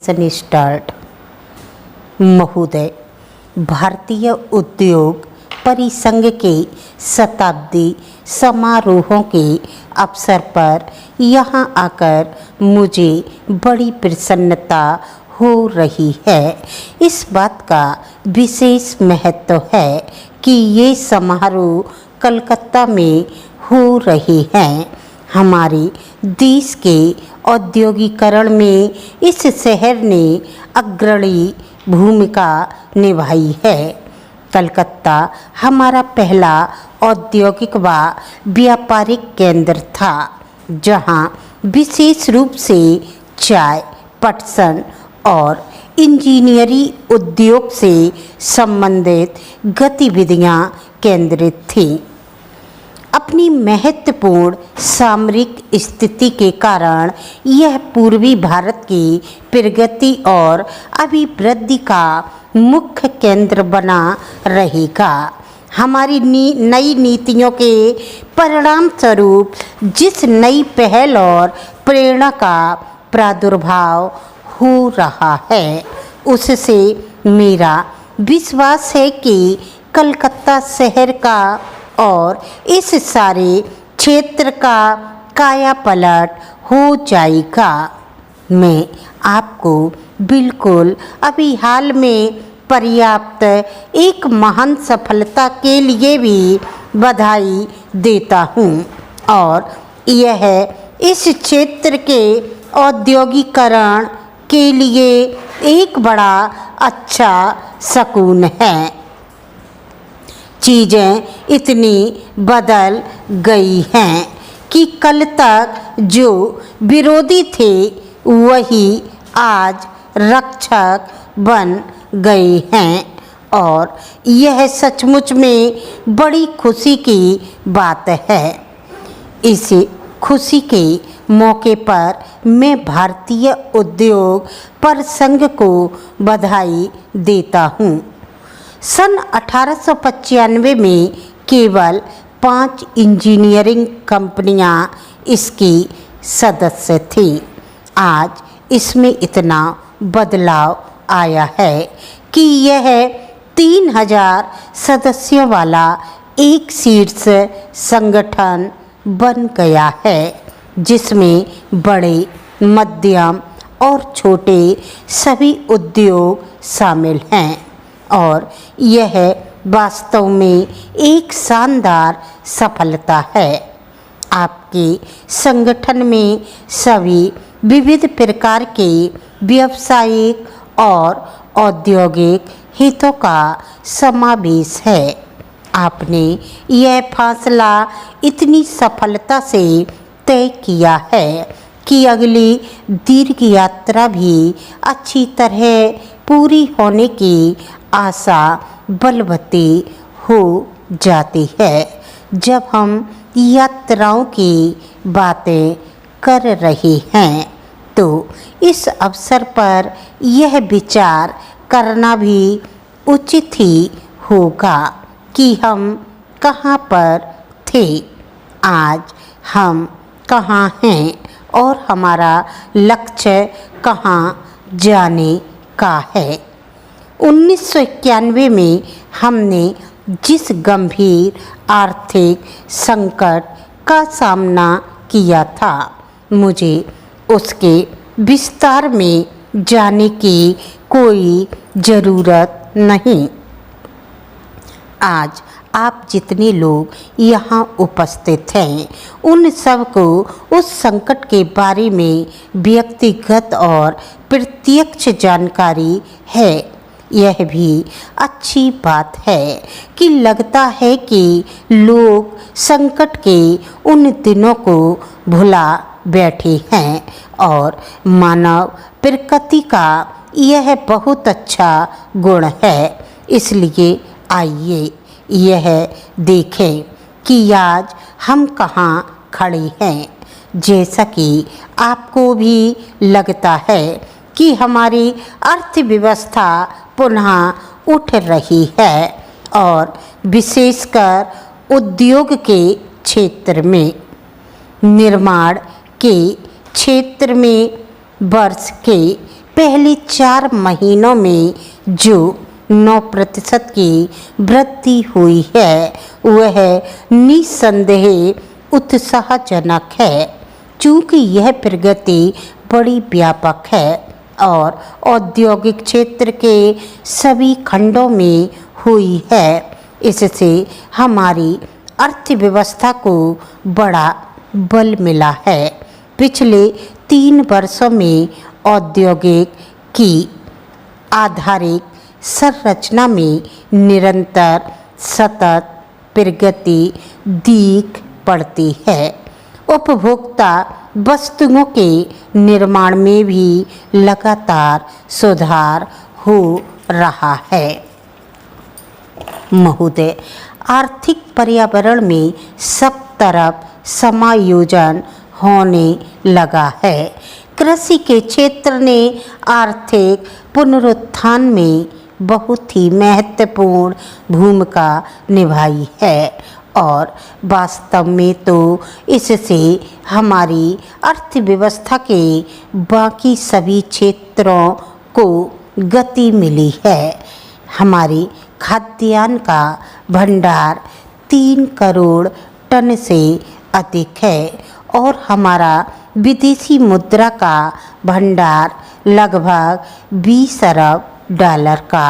सन start. महोदय, भारतीय उद्योग परिसंघ के शताब्दी समारोहों के अवसर पर यहाँ आकर मुझे बड़ी प्रसन्नता हो रही है। इस बात का विशेष महत्व है कि ये समारोह कलकत्ता में हो रहे हैं। हमारे देश के औद्योगिकरण में इस शहर ने अग्रणी भूमिका निभाई है। कलकत्ता हमारा पहला औद्योगिक व व्यापारिक केंद्र था, जहाँ विशेष रूप से चाय, पटसन और इंजीनियरिंग उद्योग से संबंधित गतिविधियाँ केंद्रित थीं। अपनी महत्वपूर्ण सामरिक स्थिति के कारण यह पूर्वी भारत की प्रगति और अभिवृद्धि का मुख्य केंद्र बना रहेगा। हमारी नई नीतियों के परिणाम स्वरूप जिस नई पहल और प्रेरणा का प्रादुर्भाव हो रहा है, उससे मेरा विश्वास है कि कलकत्ता शहर का और इस सारे क्षेत्र का कायापलट हो जाएगा। मैं आपको बिल्कुल अभी हाल में पर्याप्त एक महान सफलता के लिए भी बधाई देता हूँ, और यह इस क्षेत्र के औद्योगिकरण के लिए एक बड़ा अच्छा शगुन है। चीज़ें इतनी बदल गई हैं कि कल तक जो विरोधी थे वही आज रक्षक बन गए हैं, और यह सचमुच में बड़ी खुशी की बात है। इस खुशी के मौके पर मैं भारतीय उद्योग परिसंघ को बधाई देता हूँ। सन 1895 में केवल 5 इंजीनियरिंग कंपनियां इसकी सदस्य थीं। आज इसमें इतना बदलाव आया है कि यह 3000 सदस्यों वाला एक शीर्ष संगठन बन गया है, जिसमें बड़े, मध्यम और छोटे सभी उद्योग शामिल हैं, और यह वास्तव में एक शानदार सफलता है। आपके संगठन में सभी विविध प्रकार के व्यावसायिक और औद्योगिक हितों का समावेश है। आपने यह फैसला इतनी सफलता से तय किया है कि अगली दीर्घ यात्रा भी अच्छी तरह पूरी होने की आशा बलवती हो जाती है। जब हम यात्राओं की बातें कर रहे हैं, तो इस अवसर पर यह विचार करना भी उचित ही होगा कि हम कहाँ पर थे, आज हम कहाँ हैं और हमारा लक्ष्य कहाँ जाने का है। 1991 में हमने जिस गंभीर आर्थिक संकट का सामना किया था, मुझे उसके विस्तार में जाने की कोई ज़रूरत नहीं। आज आप जितने लोग यहाँ उपस्थित हैं, उन सबको उस संकट के बारे में व्यक्तिगत और प्रत्यक्ष जानकारी है। यह भी अच्छी बात है कि लगता है कि लोग संकट के उन दिनों को भुला बैठे हैं, और मानव प्रकृति का यह बहुत अच्छा गुण है। इसलिए आइए यह देखें कि आज हम कहाँ खड़े हैं। जैसा कि आपको भी लगता है कि हमारी अर्थव्यवस्था पुनः उठ रही है, और विशेषकर उद्योग के क्षेत्र में, निर्माण के क्षेत्र में वर्ष के पहले 4 महीनों में जो 9% की वृद्धि हुई है वह निस्संदेह उत्साहजनक है। चूँकि यह प्रगति बड़ी व्यापक है और औद्योगिक क्षेत्र के सभी खंडों में हुई है, इससे हमारी अर्थव्यवस्था को बड़ा बल मिला है। पिछले 3 वर्षों में औद्योगिक की आधारिक संरचना में निरंतर सतत प्रगति दिख पड़ती है। उपभोक्ता वस्तुओं के निर्माण में भी लगातार सुधार हो रहा है। महोदय, आर्थिक पर्यावरण में सब तरफ समायोजन होने लगा है। कृषि के क्षेत्र ने आर्थिक पुनरुत्थान में बहुत ही महत्वपूर्ण भूमिका निभाई है और वास्तव में तो इससे हमारी अर्थव्यवस्था के बाकी सभी क्षेत्रों को गति मिली है। हमारी खाद्यान्न का भंडार 3 करोड़ टन से अधिक है और हमारा विदेशी मुद्रा का भंडार लगभग 20 अरब डॉलर का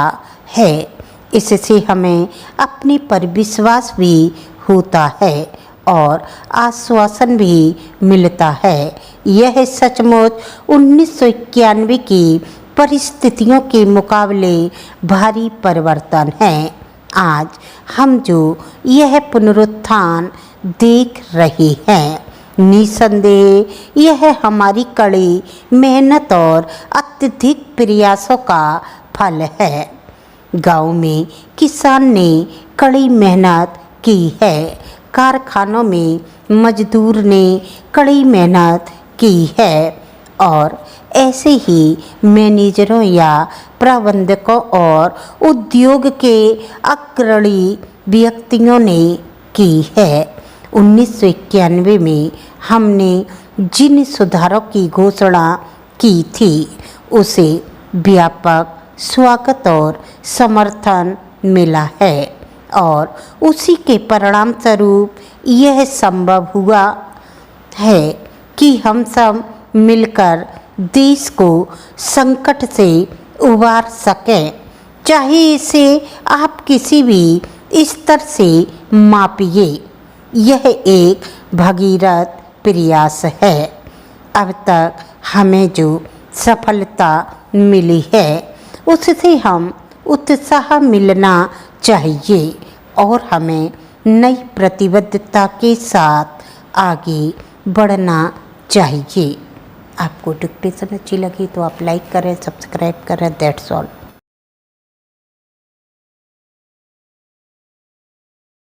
है। इससे हमें अपने पर विश्वास भी होता है और आश्वासन भी मिलता है। यह सचमुच 1991 की परिस्थितियों के मुकाबले भारी परिवर्तन है। आज हम जो यह पुनरुत्थान देख रहे हैं, निसंदेह यह हमारी कड़ी मेहनत और अत्यधिक प्रयासों का फल है। गांव में किसान ने कड़ी मेहनत की है, कारखानों में मजदूर ने कड़ी मेहनत की है और ऐसे ही मैनेजरों या प्रबंधकों और उद्योग के अग्रणी व्यक्तियों ने की है। 1991 में हमने जिन सुधारों की घोषणा की थी उसे व्यापक स्वागत और समर्थन मिला है और उसी के परिणाम स्वरूप यह संभव हुआ है कि हम सब मिलकर देश को संकट से उबार सकें। चाहे इसे आप किसी भी स्तर से मापिए, यह एक भगीरथ प्रयास है। अब तक हमें जो सफलता मिली है उससे हम उत्साह मिलना चाहिए और हमें नई प्रतिबद्धता के साथ आगे बढ़ना चाहिए। आपको डिक्टेशन अच्छी लगी तो आप लाइक करें, सब्सक्राइब करें। That's all.